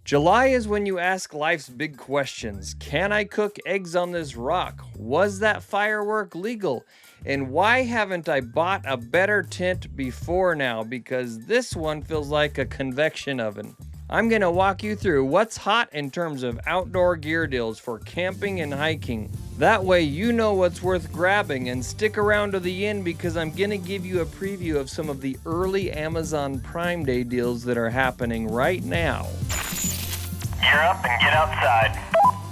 July is when you ask life's big questions. Can I cook eggs on this rock? Was that firework legal? And why haven't I bought a better tent before now? Because this one feels like a convection oven. I'm going to walk you through what's hot in terms of outdoor gear deals for camping and hiking. That way you know what's worth grabbing, and stick around to the end because I'm going to give you a preview of some of the early Amazon Prime Day deals that are happening right now. Gear up and get outside.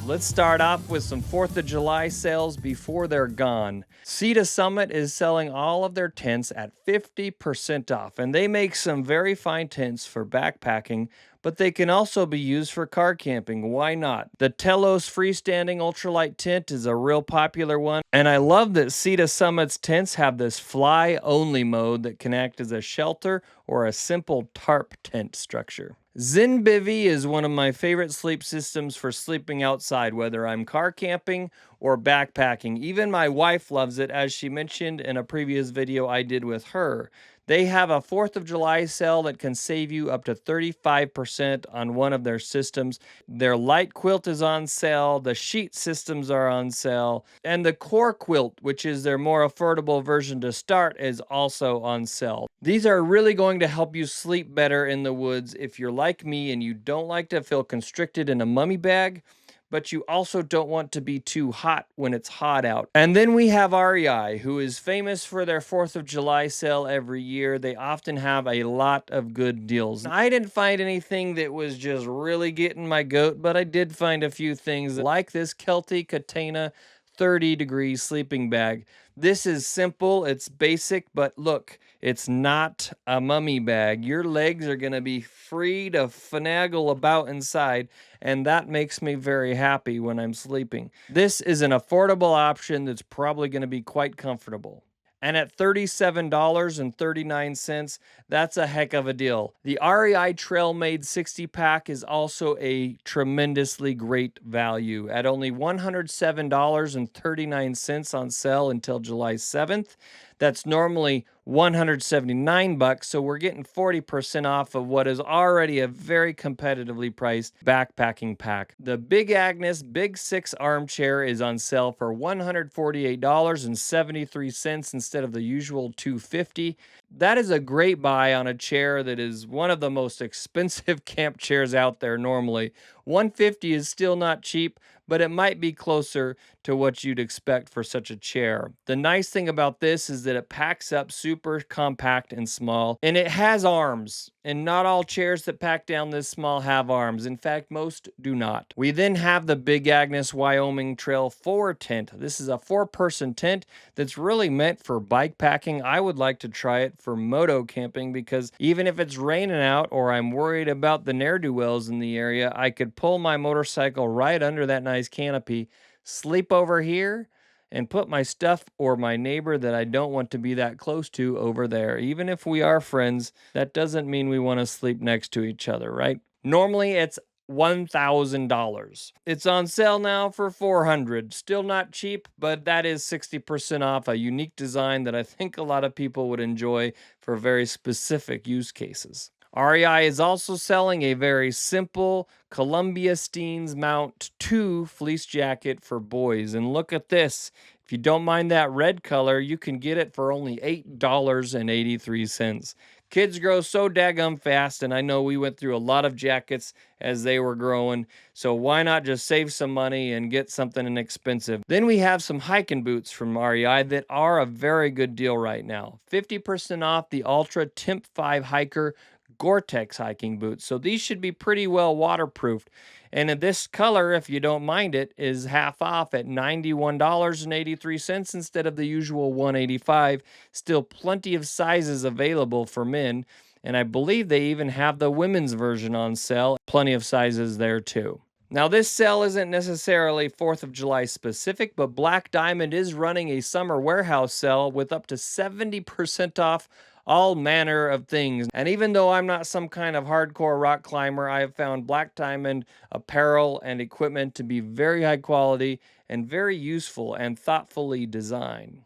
Let's start off with some 4th of July sales before they're gone. Sea Summit is selling all of their tents at 50% off, and they make some very fine tents for backpacking, but they can also be used for car camping. Why not? The Telos freestanding ultralight tent is a real popular one, and I love that Sea Summit's tents have this fly-only mode that can act as a shelter or a simple tarp tent structure. ZenBivy is one of my favorite sleep systems for sleeping outside, whether I'm car camping or backpacking. Even my wife loves it, as she mentioned in a previous video I did with her. They have a 4th of July sale that can save you up to 35% on one of their systems. Their light quilt is on sale, the sheet systems are on sale, and the core quilt, which is their more affordable version to start, is also on sale. These are really going to help you sleep better in the woods if you're like me and you don't like to feel constricted in a mummy bag, but you also don't want to be too hot when it's hot out. And then we have REI, who is famous for their 4th of July sale every year. They often have a lot of good deals. I didn't find anything that was just really getting my goat, but I did find a few things like this Kelty Katana 30-degree sleeping bag. This is simple, it's basic, but look, it's not a mummy bag. Your legs are going to be free to finagle about inside, and that makes me very happy when I'm sleeping. This is an affordable option that's probably going to be quite comfortable. And at $37.39, that's a heck of a deal. The REI Trailmade 60-pack is also a tremendously great value at only $107.39 on sale until July 7th. That's normally $179, so we're getting 40% off of what is already a very competitively priced backpacking pack. The Big Agnes Big 6 armchair is on sale for $148.73 instead of the usual $250. That is a great buy on a chair that is one of the most expensive camp chairs out there normally. $150 is still not cheap, but it might be closer to what you'd expect for such a chair. The nice thing about this is that it packs up super compact and small, and it has arms. And not all chairs that pack down this small have arms. In fact, most do not. We then have the Big Agnes Wyoming Trail 4 tent. This is a 4-person tent that's really meant for bike packing. I would like to try it for moto camping because even if it's raining out or I'm worried about the ne'er-do-wells in the area, I could pull my motorcycle right under that nice canopy, sleep over here, and put my stuff or my neighbor that I don't want to be that close to over there. Even if we are friends, that doesn't mean we want to sleep next to each other, right? Normally it's $1,000. It's on sale now for $400. Still not cheap, but that is 60% off, a unique design that I think a lot of people would enjoy for very specific use cases. REI is also selling a very simple Columbia Steens Mount 2 fleece jacket for boys. And look at this. If you don't mind that red color, you can get it for only $8.83. Kids grow so daggum fast, and I know we went through a lot of jackets as they were growing, so why not just save some money and get something inexpensive? Then we have some hiking boots from REI that are a very good deal right now. 50% off the Ultra Temp 5 Hiker Gore-Tex hiking boots. So these should be pretty well waterproofed. And in this color, if you don't mind it, is half off at $91.83 instead of the usual $185. Still plenty of sizes available for men. And I believe they even have the women's version on sale. Plenty of sizes there too. Now, this sale isn't necessarily 4th of July specific, but Black Diamond is running a summer warehouse sale with up to 70% off all manner of things. And even though I'm not some kind of hardcore rock climber, I have found Black Diamond apparel and equipment to be very high quality and very useful and thoughtfully designed.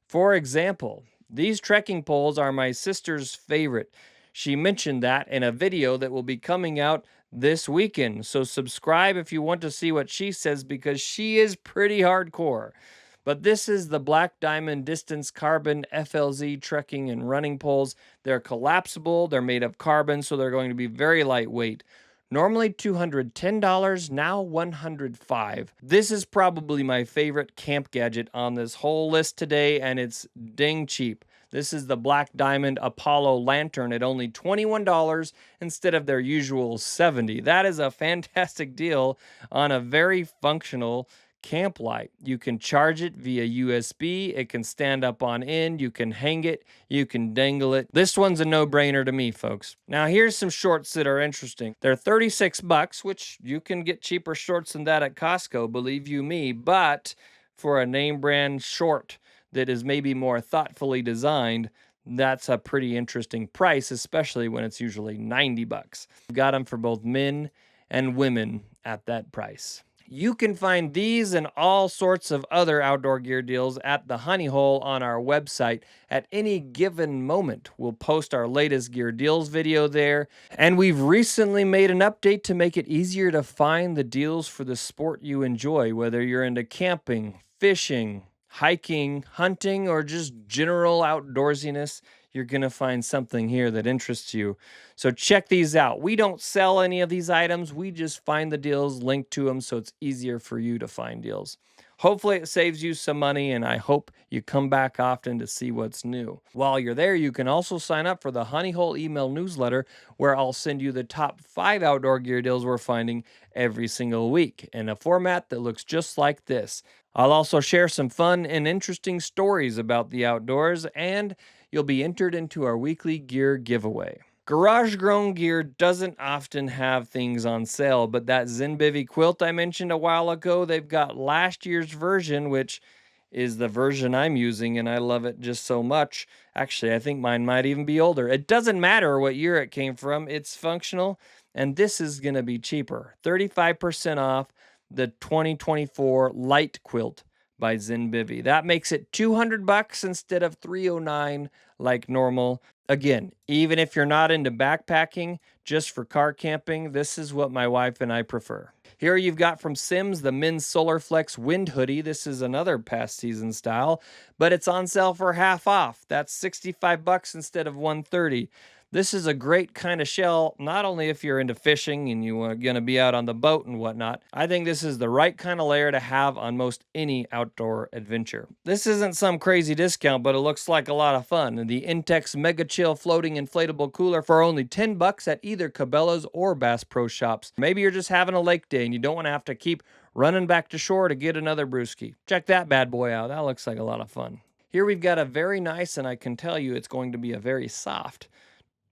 For example, these trekking poles are my sister's favorite. She mentioned that in a video that will be coming out this weekend. So subscribe if you want to see what she says, because she is pretty hardcore. But this is the Black Diamond Distance Carbon FLZ trekking and running poles. They're collapsible, they're made of carbon, so they're going to be very lightweight. Normally $210, now $105. This is probably my favorite camp gadget on this whole list today, and it's dang cheap. This is the Black Diamond Apollo Lantern at only $21 instead of their usual $70. That is a fantastic deal on a very functional camp light. You can charge it via USB. It can stand up on end. You can hang it. You can dangle it. This one's a no-brainer to me, folks. Now, here's some shorts that are interesting. They're $36, which you can get cheaper shorts than that at Costco, believe you me, but for a name brand short that is maybe more thoughtfully designed, that's a pretty interesting price, especially when it's usually $90. We've got them for both men and women at that price. You can find these and all sorts of other outdoor gear deals at the Honey Hole on our website at any given moment. We'll post our latest gear deals video there, and we've recently made an update to make it easier to find the deals for the sport you enjoy, whether you're into camping, fishing, hiking, hunting, or just general outdoorsiness. You're going to find something here that interests you. So check these out. We don't sell any of these items. We just find the deals, link to them, so it's easier for you to find deals. Hopefully it saves you some money, and I hope you come back often to see what's new. While you're there, you can also sign up for the Honey Hole email newsletter, where I'll send you the top 5 outdoor gear deals we're finding every single week in a format that looks just like this. I'll also share some fun and interesting stories about the outdoors, and you'll be entered into our weekly gear giveaway. Garage Grown Gear doesn't often have things on sale, but that Zenbivy quilt I mentioned a while ago, they've got last year's version, which is the version I'm using, and I love it just so much. Actually, I think mine might even be older. It doesn't matter what year it came from, it's functional, and this is going to be cheaper. 35% off the 2024 Light Quilt by Zenbivy. That makes it $200 instead of $309 like normal. Again, even if you're not into backpacking, just for car camping, this is what my wife and I prefer. Here you've got from Simms the men's SolarFlex Wind Hoodie. This is another past season style, but it's on sale for half off. That's $65 instead of $130. This is a great kind of shell, not only if you're into fishing and you are going to be out on the boat and whatnot. I think this is the right kind of layer to have on most any outdoor adventure. This isn't some crazy discount, but it looks like a lot of fun. The Intex Mega Chill floating inflatable cooler for only $10 at either Cabela's or Bass Pro Shops. Maybe you're just having a lake day and you don't want to have to keep running back to shore to get another brewski. Check that bad boy out. That looks like a lot of fun. Here we've got a very nice, and I can tell you it's going to be a very soft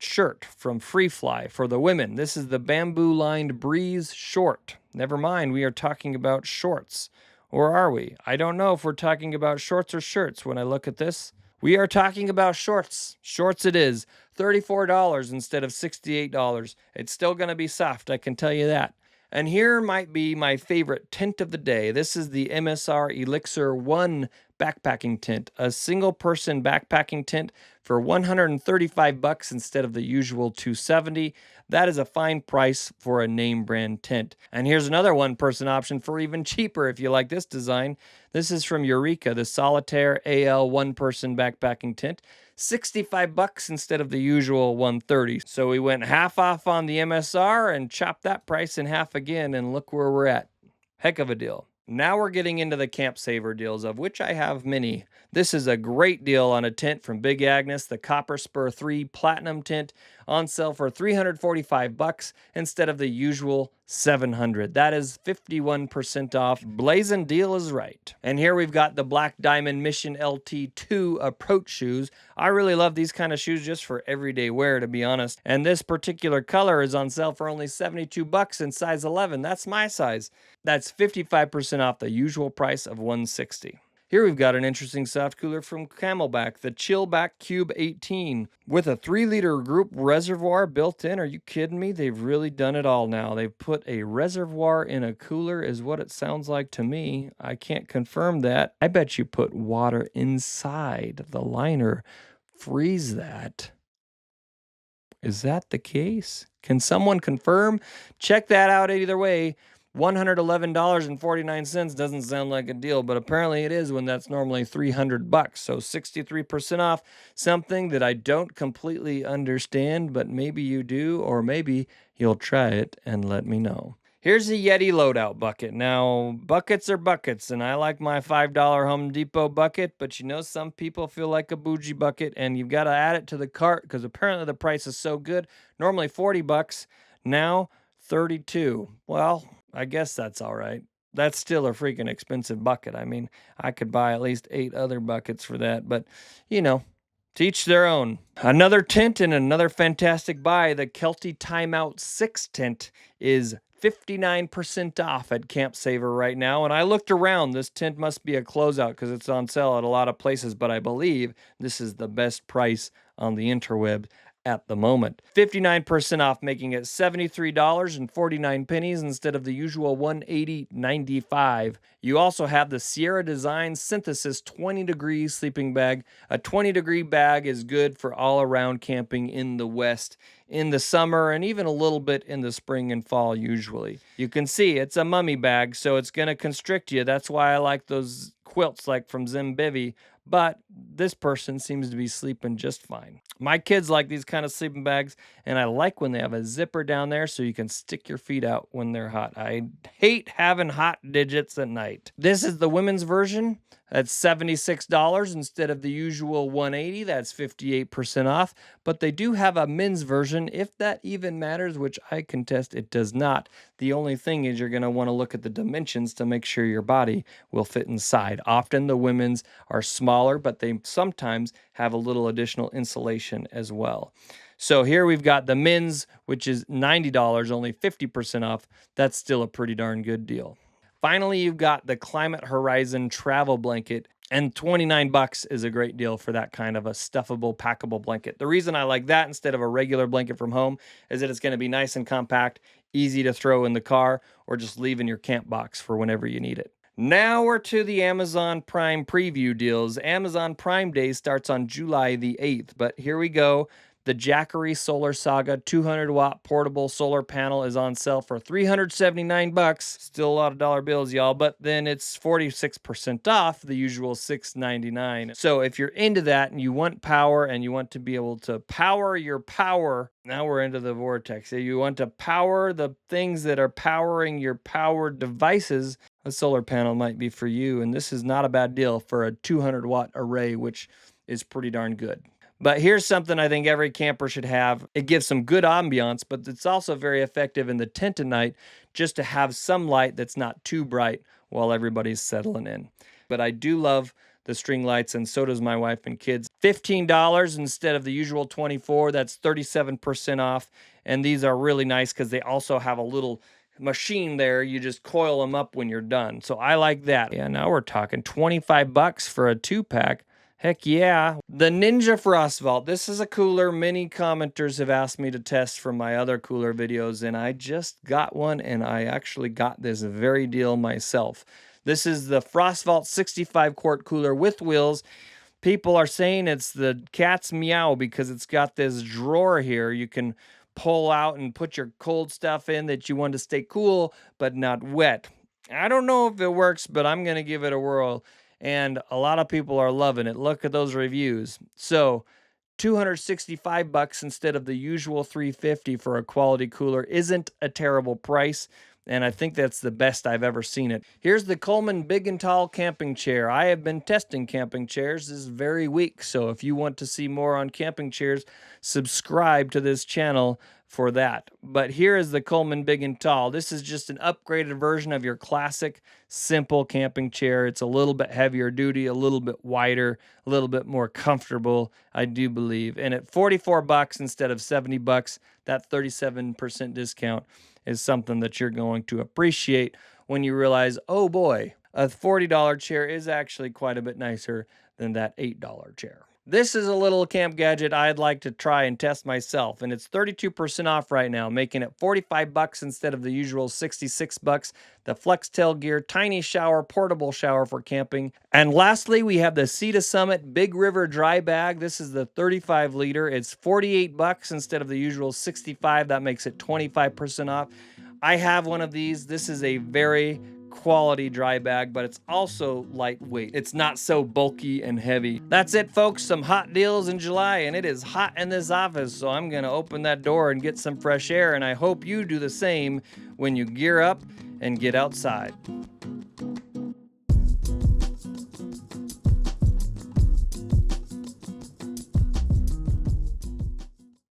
shirt from Freefly for the women. This is the bamboo lined Breeze short. Never mind, we are talking about shorts. Or are we? I don't know if we're talking about shorts or shirts when I look at this. We are talking about shorts. Shorts it is. $34 instead of $68. It's still going to be soft, I can tell you that. And here might be my favorite tent of the day. This is the MSR Elixir 1 backpacking tent, a single person backpacking tent for $135 instead of the usual $270. That is a fine price for a name brand tent. And here's another one person option for even cheaper if you like this design. This is from Eureka, the Solitaire AL one person backpacking tent. $65 instead of the usual $130. So we went half off on the MSR and chopped that price in half again, and look where we're at. Heck of a deal. Now we're getting into the Camp Saver deals, of which I have many. This is a great deal on a tent from Big Agnes, the Copper Spur 3 Platinum tent, on sale for $345 instead of the usual $700. That is 51% off. Blazing deal is right. And here we've got the Black Diamond Mission LT2 approach shoes. I really love these kind of shoes just for everyday wear, to be honest. And this particular color is on sale for only $72 in size 11. That's my size. That's 55% off the usual price of $160. Here we've got an interesting soft cooler from Camelback, the Chillback Cube 18, with a 3-liter group reservoir built in. Are you kidding me? They've really done it all now. They've put a reservoir in a cooler is what it sounds like to me. I can't confirm that. I bet you put water inside the liner, freeze that. Is that the case? Can someone confirm? Check that out either way. $111.49 doesn't sound like a deal, but apparently it is when that's normally $300. So 63% off, something that I don't completely understand, but maybe you do, or maybe you'll try it and let me know. Here's a Yeti loadout bucket. Now, buckets are buckets, and I like my $5 Home Depot bucket, but you know, some people feel like a bougie bucket, and you've got to add it to the cart because apparently the price is so good. Normally $40, now $32. Well, I guess that's all right. That's still a freaking expensive bucket. I mean, I could buy at least 8 other buckets for that, but you know, to each their own. Another tent and another fantastic buy. The Kelty Timeout 6 tent is 59% off at Camp Saver right now. And I looked around. This tent must be a closeout because it's on sale at a lot of places, but I believe this is the best price on the interweb at the moment. 59% off, making it $73.49 instead of the usual $180.95. You also have the Sierra Design Synthesis 20-degree sleeping bag. A 20-degree bag is good for all-around camping in the West in the summer and even a little bit in the spring and fall usually. You can see it's a mummy bag, so it's going to constrict you. That's why I like those quilts like from Zimbabwe, but this person seems to be sleeping just fine. My kids like these kind of sleeping bags, and I like when they have a zipper down there so you can stick your feet out when they're hot. I hate having hot digits at night. This is the women's version. That's $76 instead of the usual $180. That's 58% off. But they do have a men's version, if that even matters, which I contest it does not. The only thing is you're going to want to look at the dimensions to make sure your body will fit inside. Often the women's are smaller, but they sometimes have a little additional insulation as well. So here we've got the men's, which is $90, only 50% off. That's still a pretty darn good deal. Finally, you've got the Climate Horizon travel blanket, and $29 is a great deal for that kind of a stuffable, packable blanket. The reason I like that instead of a regular blanket from home is that it's going to be nice and compact, easy to throw in the car, or just leave in your camp box for whenever you need it. Now we're to the Amazon Prime preview deals. Amazon Prime Day starts on July the 8th, but here we go. The Jackery Solar Saga 200-watt portable solar panel is on sale for $379. Still a lot of dollar bills, y'all, but then it's 46% off the usual $699. So if you're into that and you want power and you want to be able to power your power, now we're into the vortex. If you want to power the things that are powering your powered devices, a solar panel might be for you. And this is not a bad deal for a 200-watt array, which is pretty darn good. But here's something I think every camper should have. It gives some good ambiance, but it's also very effective in the tent at night just to have some light that's not too bright while everybody's settling in. But I do love the string lights, and so does my wife and kids. $15 instead of the usual $24. That's 37% off. And these are really nice because they also have a little machine there. You just coil them up when you're done. So I like that. Yeah, now we're talking $25 for a 2-pack. Heck yeah. The Ninja Frostvault. This is a cooler many commenters have asked me to test from my other cooler videos, and I just got one, and I actually got this very deal myself. This is the Frostvault 65-quart cooler with wheels. People are saying it's the cat's meow because it's got this drawer here. You can pull out and put your cold stuff in that you want to stay cool but not wet. I don't know if it works, but I'm going to give it a whirl. And a lot of people are loving it. Look at those reviews. So $265 instead of the usual $350 for a quality cooler isn't a terrible price. And I think that's the best I've ever seen it. Here's the Coleman Big and Tall camping chair. I have been testing camping chairs this very week. So if you want to see more on camping chairs, subscribe to this channel for that. But here is the Coleman Big and Tall. This is just an upgraded version of your classic simple camping chair. It's a little bit heavier duty, a little bit wider, a little bit more comfortable, I do believe. And at $44 instead of $70, that 37% discount is something that you're going to appreciate when you realize, oh boy, a $40 chair is actually quite a bit nicer than that $8 chair. This is a little camp gadget I'd like to try and test myself, and it's 32% off right now, making it $45 instead of the usual $66. The FlexTail Gear Tiny Shower Portable Shower for camping. And lastly, we have the Sea to Summit Big River Dry Bag. This is the 35 liter. It's $48 instead of the usual $65. That makes it 25% off. I have one of these. This is a very quality dry bag, but it's also lightweight. It's not so bulky and heavy. That's it, folks. Some hot deals in July, and it is hot in this office, so I'm gonna open that door and get some fresh air, and I hope you do the same when you gear up and get outside.